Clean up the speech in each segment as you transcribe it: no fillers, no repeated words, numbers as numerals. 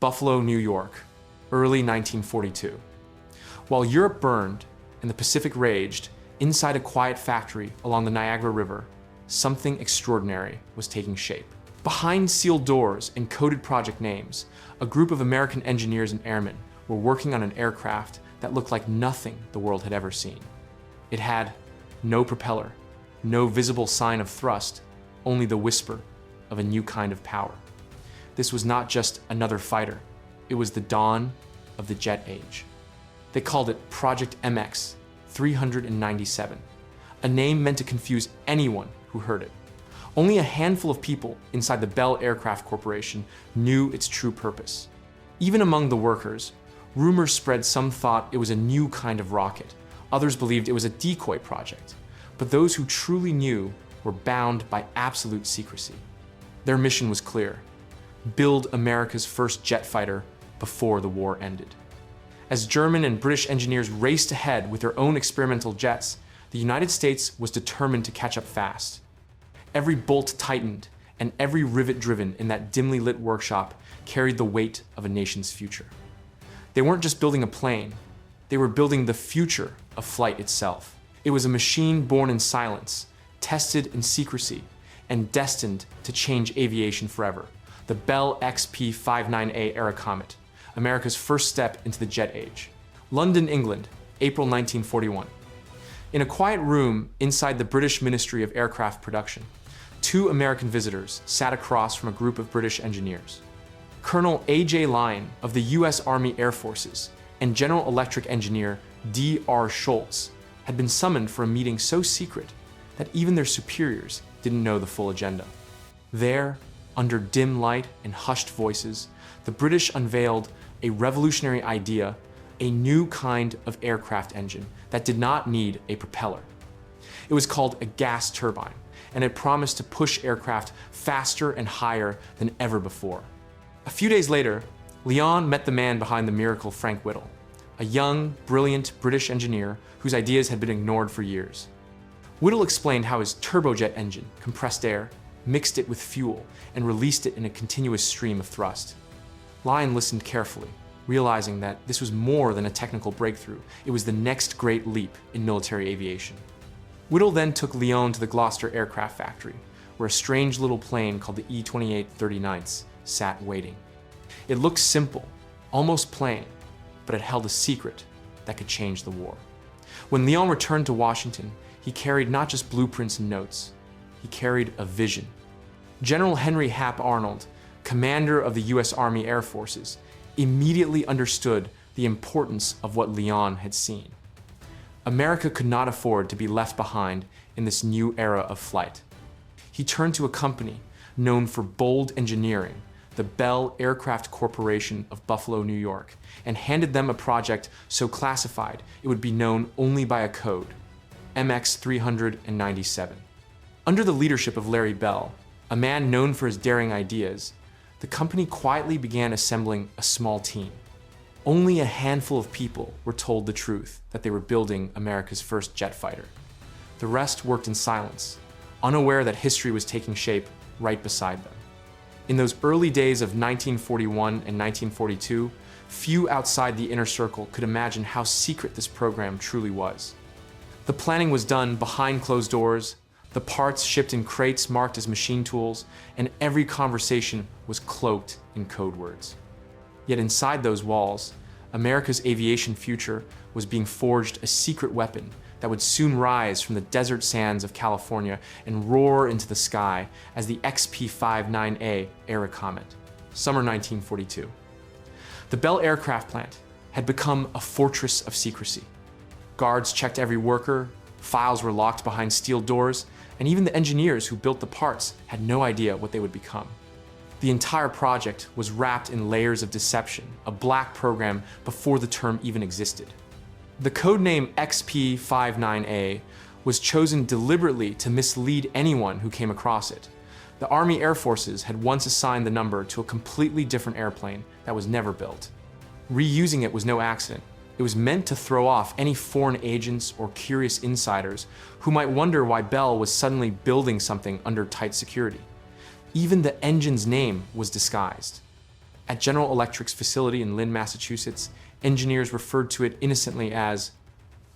Buffalo, New York, early 1942. While Europe burned and the Pacific raged, inside a quiet factory along the Niagara River, something extraordinary was taking shape. Behind sealed doors and coded project names, a group of American engineers and airmen were working on an aircraft that looked like nothing the world had ever seen. It had no propeller, no visible sign of thrust, only the whisper of a new kind of power. This was not just another fighter, it was the dawn of the jet age. They called it Project MX 397, a name meant to confuse anyone who heard it. Only a handful of people inside the Bell Aircraft Corporation knew its true purpose. Even among the workers, rumors spread. Some thought it was a new kind of rocket. Others believed it was a decoy project. But those who truly knew were bound by absolute secrecy. Their mission was clear: build America's first jet fighter before the war ended. As German and British engineers raced ahead with their own experimental jets, the United States was determined to catch up fast. Every bolt tightened and every rivet driven in that dimly lit workshop carried the weight of a nation's future. They weren't just building a plane, they were building the future of flight itself. It was a machine born in silence, tested in secrecy, and destined to change aviation forever. The Bell XP-59A Airacomet, America's first step into the jet age. London, England, April 1941. In a quiet room inside the British Ministry of Aircraft Production, two American visitors sat across from a group of British engineers. Colonel A.J. Lyon of the U.S. Army Air Forces and General Electric engineer D.R. Schultz had been summoned for a meeting so secret that even their superiors didn't know the full agenda. There, under dim light and hushed voices, the British unveiled a revolutionary idea, a new kind of aircraft engine that did not need a propeller. It was called a gas turbine, and it promised to push aircraft faster and higher than ever before. A few days later, Lyon met the man behind the miracle, Frank Whittle, a young, brilliant British engineer whose ideas had been ignored for years. Whittle explained how his turbojet engine compressed air, mixed it with fuel, and released it in a continuous stream of thrust. Lyon listened carefully, realizing that this was more than a technical breakthrough. It was the next great leap in military aviation. Whittle then took Lyon to the Gloucester Aircraft Factory, where a strange little plane called the E-28 39s sat waiting. It looked simple, almost plain, but it held a secret that could change the war. When Lyon returned to Washington, he carried not just blueprints and notes, he carried a vision. General Henry Hap Arnold, commander of the U.S. Army Air Forces, immediately understood the importance of what Lyon had seen. America could not afford to be left behind in this new era of flight. He turned to a company known for bold engineering, the Bell Aircraft Corporation of Buffalo, New York, and handed them a project so classified it would be known only by a code, MX 397. Under the leadership of Larry Bell, a man known for his daring ideas, the company quietly began assembling a small team. Only a handful of people were told the truth that they were building America's first jet fighter. The rest worked in silence, unaware that history was taking shape right beside them. In those early days of 1941 and 1942, few outside the inner circle could imagine how secret this program truly was. The planning was done behind closed doors, the parts shipped in crates marked as machine tools, and every conversation was cloaked in code words. Yet inside those walls, America's aviation future was being forged a secret weapon that would soon rise from the desert sands of California and roar into the sky as the XP-59A Airacomet, summer 1942. The Bell Aircraft Plant had become a fortress of secrecy. Guards checked every worker, files were locked behind steel doors, and even the engineers who built the parts had no idea what they would become. The entire project was wrapped in layers of deception, a black program before the term even existed. The codename XP-59A was chosen deliberately to mislead anyone who came across it. The Army Air Forces had once assigned the number to a completely different airplane that was never built. Reusing it was no accident. It was meant to throw off any foreign agents or curious insiders who might wonder why Bell was suddenly building something under tight security. Even the engine's name was disguised. At General Electric's facility in Lynn, Massachusetts, engineers referred to it innocently as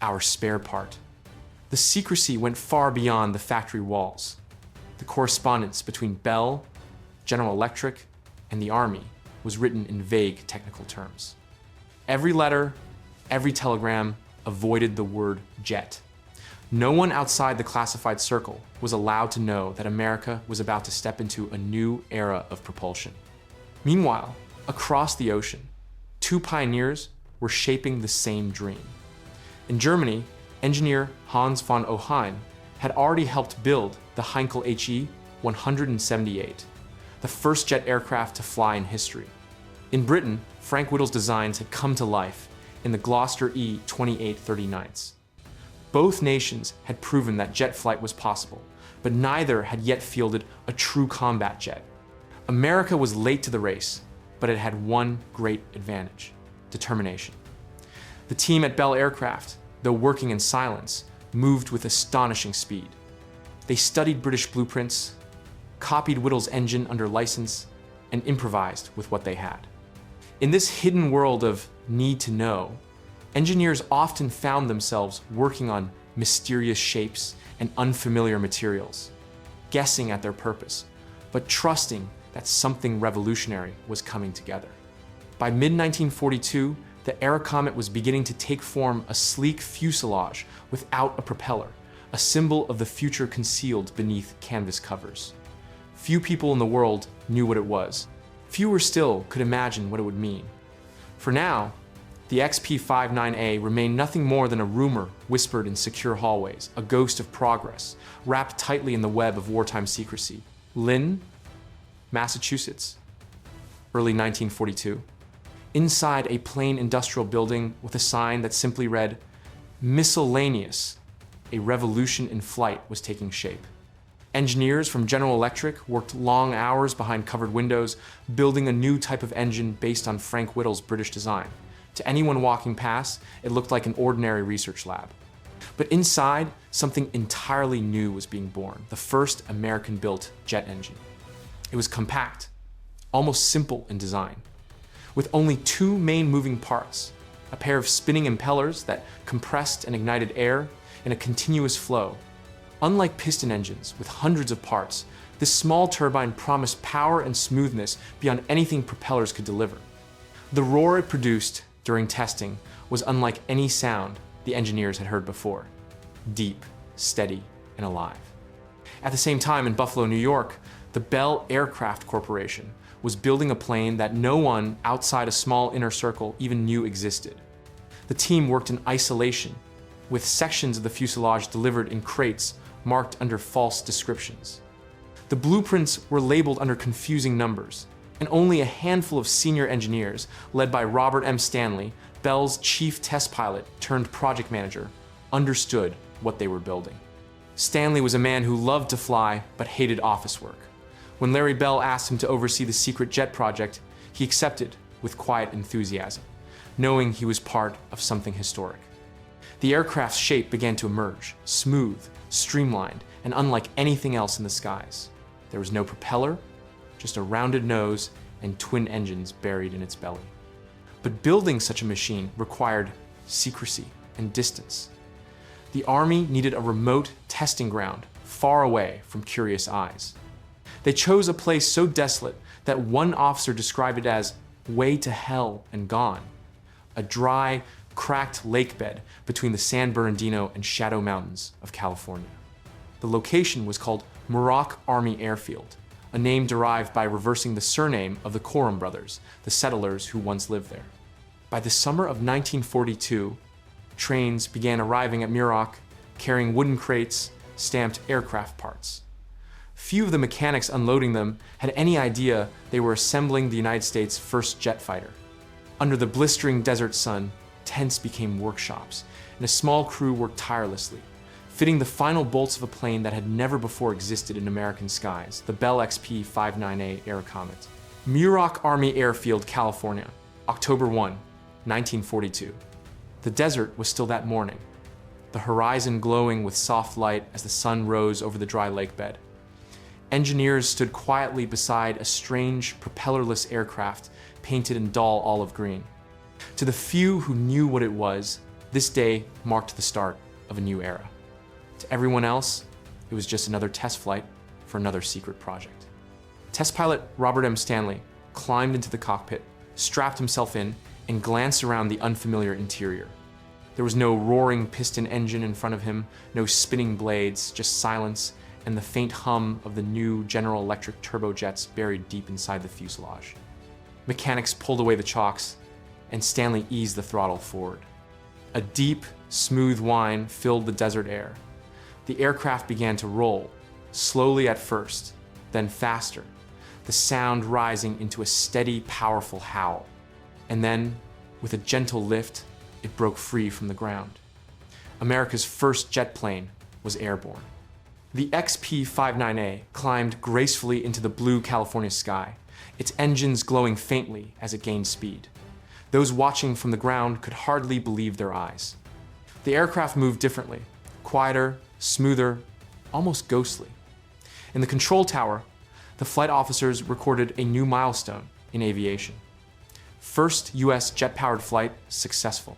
our spare part. The secrecy went far beyond the factory walls. The correspondence between Bell, General Electric, and the Army was written in vague technical terms. Every letter, every telegram avoided the word jet. No one outside the classified circle was allowed to know that America was about to step into a new era of propulsion. Meanwhile, across the ocean, two pioneers were shaping the same dream. In Germany, engineer Hans von Ohain had already helped build the Heinkel HE-178, the first jet aircraft to fly in history. In Britain, Frank Whittle's designs had come to life in the Gloster E-2839s. Both nations had proven that jet flight was possible, but neither had yet fielded a true combat jet. America was late to the race, but it had one great advantage: determination. The team at Bell Aircraft, though working in silence, moved with astonishing speed. They studied British blueprints, copied Whittle's engine under license, and improvised with what they had. In this hidden world of need to know, engineers often found themselves working on mysterious shapes and unfamiliar materials, guessing at their purpose, but trusting that something revolutionary was coming together. By mid-1942, the Airacomet was beginning to take form a sleek fuselage without a propeller, a symbol of the future concealed beneath canvas covers. Few people in the world knew what it was. Fewer still could imagine what it would mean. For now, the XP-59A remained nothing more than a rumor whispered in secure hallways, a ghost of progress, wrapped tightly in the web of wartime secrecy. Lynn, Massachusetts, early 1942. Inside a plain industrial building with a sign that simply read, "Miscellaneous," a revolution in flight was taking shape. Engineers from General Electric worked long hours behind covered windows, building a new type of engine based on Frank Whittle's British design. To anyone walking past, it looked like an ordinary research lab. But inside, something entirely new was being born: the first American-built jet engine. It was compact, almost simple in design, with only two main moving parts: a pair of spinning impellers that compressed and ignited air in a continuous flow. Unlike piston engines with hundreds of parts, this small turbine promised power and smoothness beyond anything propellers could deliver. The roar it produced during testing was unlike any sound the engineers had heard before: deep, steady, and alive. At the same time, in Buffalo, New York, the Bell Aircraft Corporation was building a plane that no one outside a small inner circle even knew existed. The team worked in isolation, with sections of the fuselage delivered in crates marked under false descriptions. The blueprints were labeled under confusing numbers, and only a handful of senior engineers, led by Robert M. Stanley, Bell's chief test pilot turned project manager, understood what they were building. Stanley was a man who loved to fly but hated office work. When Larry Bell asked him to oversee the secret jet project, he accepted with quiet enthusiasm, knowing he was part of something historic. The aircraft's shape began to emerge, smooth, streamlined, and unlike anything else in the skies. There was no propeller, just a rounded nose and twin engines buried in its belly. But building such a machine required secrecy and distance. The Army needed a remote testing ground far away from curious eyes. They chose a place so desolate that one officer described it as way to hell and gone, a dry, cracked lake bed between the San Bernardino and Shadow Mountains of California. The location was called Muroc Army Air Field, a name derived by reversing the surname of the Coram brothers, the settlers who once lived there. By the summer of 1942, trains began arriving at Muroc carrying wooden crates stamped aircraft parts. Few of the mechanics unloading them had any idea they were assembling the United States' first jet fighter. Under the blistering desert sun, tents became workshops, and a small crew worked tirelessly, fitting the final bolts of a plane that had never before existed in American skies, the Bell XP-59A Airacomet. Muroc Army Air Field, California, October 1, 1942. The desert was still that morning, the horizon glowing with soft light as the sun rose over the dry lake bed. Engineers stood quietly beside a strange, propellerless aircraft painted in dull olive green. To the few who knew what it was, this day marked the start of a new era. To everyone else, it was just another test flight for another secret project. Test pilot Robert M. Stanley climbed into the cockpit, strapped himself in, and glanced around the unfamiliar interior. There was no roaring piston engine in front of him, no spinning blades, just silence and the faint hum of the new General Electric turbojets buried deep inside the fuselage. Mechanics pulled away the chocks, and Stanley eased the throttle forward. A deep, smooth whine filled the desert air. The aircraft began to roll, slowly at first, then faster, the sound rising into a steady, powerful howl. And then, with a gentle lift, it broke free from the ground. America's first jet plane was airborne. The XP-59A climbed gracefully into the blue California sky, its engines glowing faintly as it gained speed. Those watching from the ground could hardly believe their eyes. The aircraft moved differently, quieter, smoother, almost ghostly. In the control tower, the flight officers recorded a new milestone in aviation. First US jet-powered flight successful.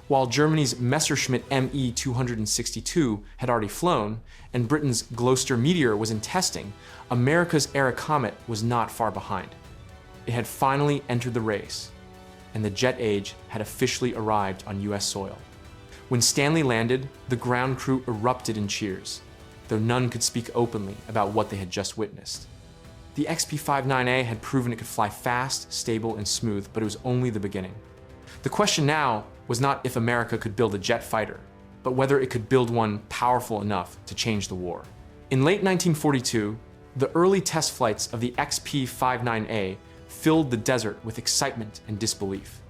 While Germany's Messerschmitt Me 262 had already flown, and Britain's Gloster Meteor was in testing, America's Airacomet was not far behind. It had finally entered the race, and the jet age had officially arrived on US soil. When Stanley landed, the ground crew erupted in cheers, though none could speak openly about what they had just witnessed. The XP-59A had proven it could fly fast, stable, and smooth, but it was only the beginning. The question now was not if America could build a jet fighter, but whether it could build one powerful enough to change the war. In late 1942, the early test flights of the XP-59A filled the desert with excitement and disbelief.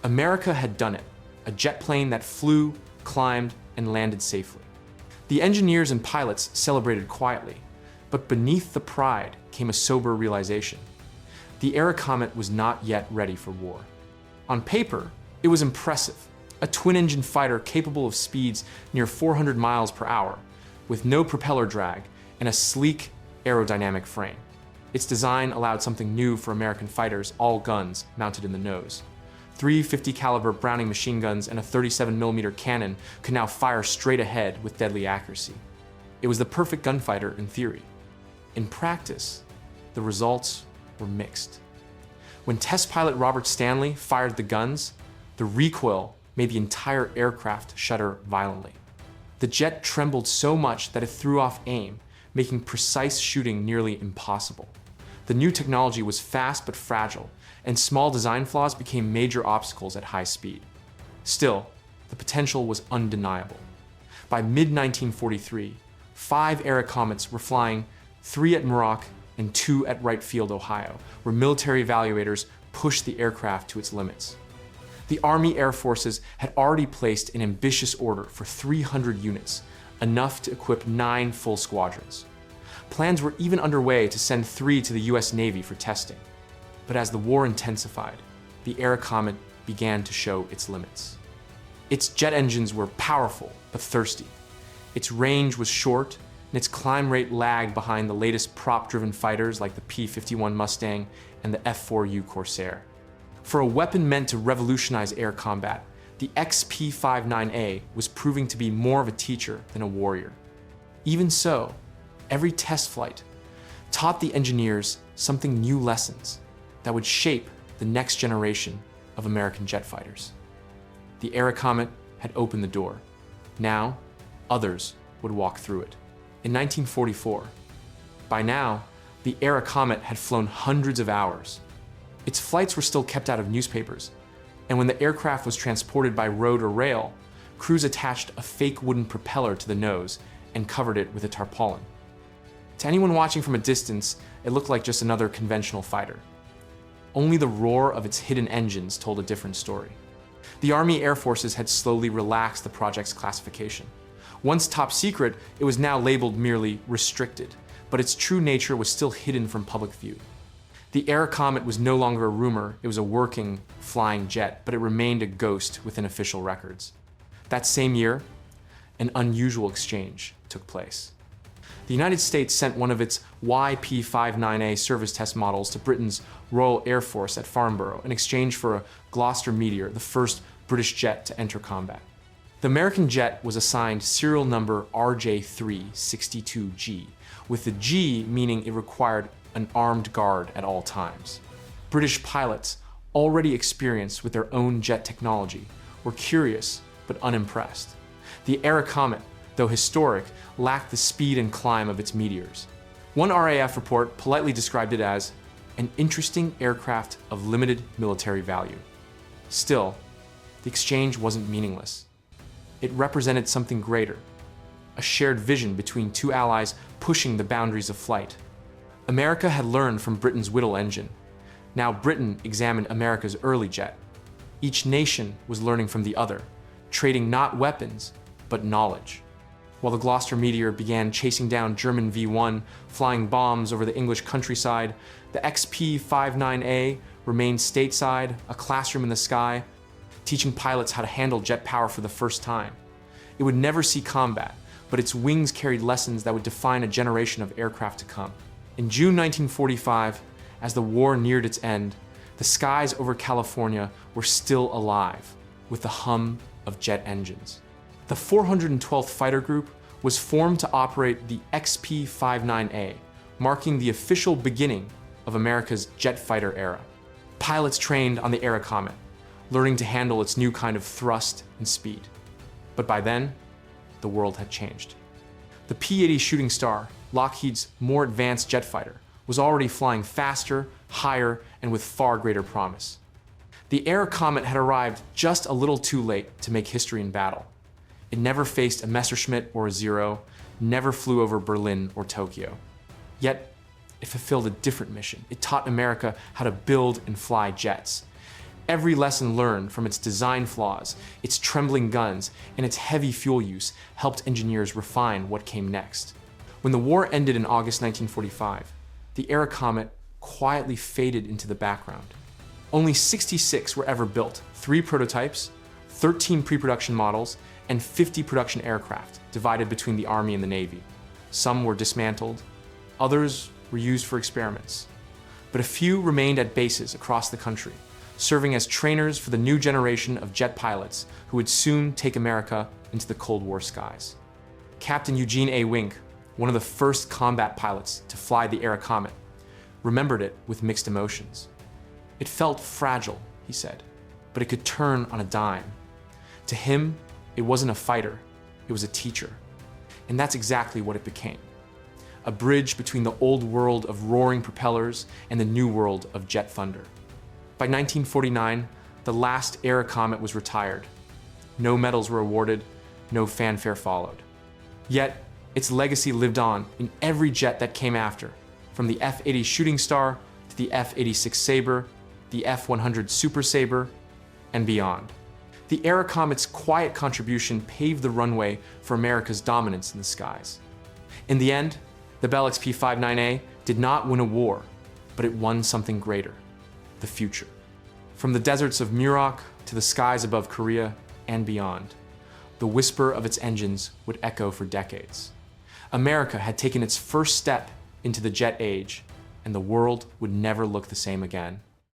America had done it, a jet plane that flew, climbed, and landed safely. The engineers and pilots celebrated quietly, but beneath the pride came a sober realization. The Airacomet was not yet ready for war. On paper, it was impressive, a twin-engine fighter capable of speeds near 400 miles per hour, with no propeller drag and a sleek, aerodynamic frame. Its design allowed something new for American fighters, all guns mounted in the nose. 3 50 caliber Browning machine guns and a 37mm cannon could now fire straight ahead with deadly accuracy. It was the perfect gunfighter in theory. In practice, the results were mixed. When test pilot Robert Stanley fired the guns, the recoil made the entire aircraft shudder violently. The jet trembled so much that it threw off aim, making precise shooting nearly impossible. The new technology was fast but fragile, and small design flaws became major obstacles at high speed. Still, the potential was undeniable. By mid-1943, 5 Airacomets were flying, 3 at Muroc and 2 at Wright Field, Ohio, where military evaluators pushed the aircraft to its limits. The Army Air Forces had already placed an ambitious order for 300 units, enough to equip 9 full squadrons. Plans were even underway to send 3 to the US Navy for testing. But as the war intensified, the Airacomet began to show its limits. Its jet engines were powerful but thirsty. Its range was short, and its climb rate lagged behind the latest prop-driven fighters like the P-51 Mustang and the F-4U Corsair. For a weapon meant to revolutionize air combat, the XP-59A was proving to be more of a teacher than a warrior. Even so, every test flight taught the engineers something new lessons that would shape the next generation of American jet fighters. The Airacomet had opened the door. Now, others would walk through it. In 1944, by now, the Airacomet had flown hundreds of hours. Its flights were still kept out of newspapers, and when the aircraft was transported by road or rail, crews attached a fake wooden propeller to the nose and covered it with a tarpaulin. To anyone watching from a distance, it looked like just another conventional fighter. Only the roar of its hidden engines told a different story. The Army Air Forces had slowly relaxed the project's classification. Once top secret, it was now labeled merely restricted, but its true nature was still hidden from public view. The Airacomet was no longer a rumor, it was a working, flying jet, but it remained a ghost within official records. That same year, an unusual exchange took place. The United States sent one of its YP-59A service test models to Britain's Royal Air Force at Farnborough in exchange for a Gloucester Meteor, the first British jet to enter combat. The American jet was assigned serial number RJ362G, with the G meaning it required an armed guard at all times. British pilots, already experienced with their own jet technology, were curious but unimpressed. The Airacomet, though historic, lacked the speed and climb of its meteors. One RAF report politely described it as an interesting aircraft of limited military value. Still, the exchange wasn't meaningless. It represented something greater, a shared vision between two allies pushing the boundaries of flight. America had learned from Britain's Whittle engine. Now Britain examined America's early jet. Each nation was learning from the other, trading not weapons, but knowledge. While the Gloucester Meteor began chasing down German V-1, flying bombs over the English countryside, the XP-59A remained stateside, a classroom in the sky, teaching pilots how to handle jet power for the first time. It would never see combat, but its wings carried lessons that would define a generation of aircraft to come. In June 1945, as the war neared its end, the skies over California were still alive with the hum of jet engines. The 412th Fighter Group was formed to operate the XP-59A, marking the official beginning of America's jet fighter era. Pilots trained on the Airacomet, learning to handle its new kind of thrust and speed. But by then, the world had changed. The P-80 Shooting Star, Lockheed's more advanced jet fighter, was already flying faster, higher, and with far greater promise. The Airacomet had arrived just a little too late to make history in battle. It never faced a Messerschmitt or a Zero, never flew over Berlin or Tokyo. Yet, it fulfilled a different mission. It taught America how to build and fly jets. Every lesson learned from its design flaws, its trembling guns, and its heavy fuel use helped engineers refine what came next. When the war ended in August 1945, the Airacomet quietly faded into the background. Only 66 were ever built, 3 prototypes, 13 pre-production models, and 50 production aircraft, divided between the Army and the Navy. Some were dismantled, others were used for experiments. But a few remained at bases across the country, serving as trainers for the new generation of jet pilots who would soon take America into the Cold War skies. Captain Eugene A. Wink, one of the first combat pilots to fly the Airacomet, remembered it with mixed emotions. It felt fragile, he said, but it could turn on a dime. To him, it wasn't a fighter, it was a teacher. And that's exactly what it became. A bridge between the old world of roaring propellers and the new world of jet thunder. By 1949, the last Airacomet was retired. No medals were awarded, no fanfare followed. Yet, its legacy lived on in every jet that came after, from the F-80 Shooting Star to the F-86 Sabre, the F-100 Super Sabre, and beyond. The Airacomet's quiet contribution paved the runway for America's dominance in the skies. In the end, the Bell XP-59A did not win a war, but it won something greater: the future. From the deserts of Muroc to the skies above Korea and beyond, the whisper of its engines would echo for decades. America had taken its first step into the jet age, and the world would never look the same again.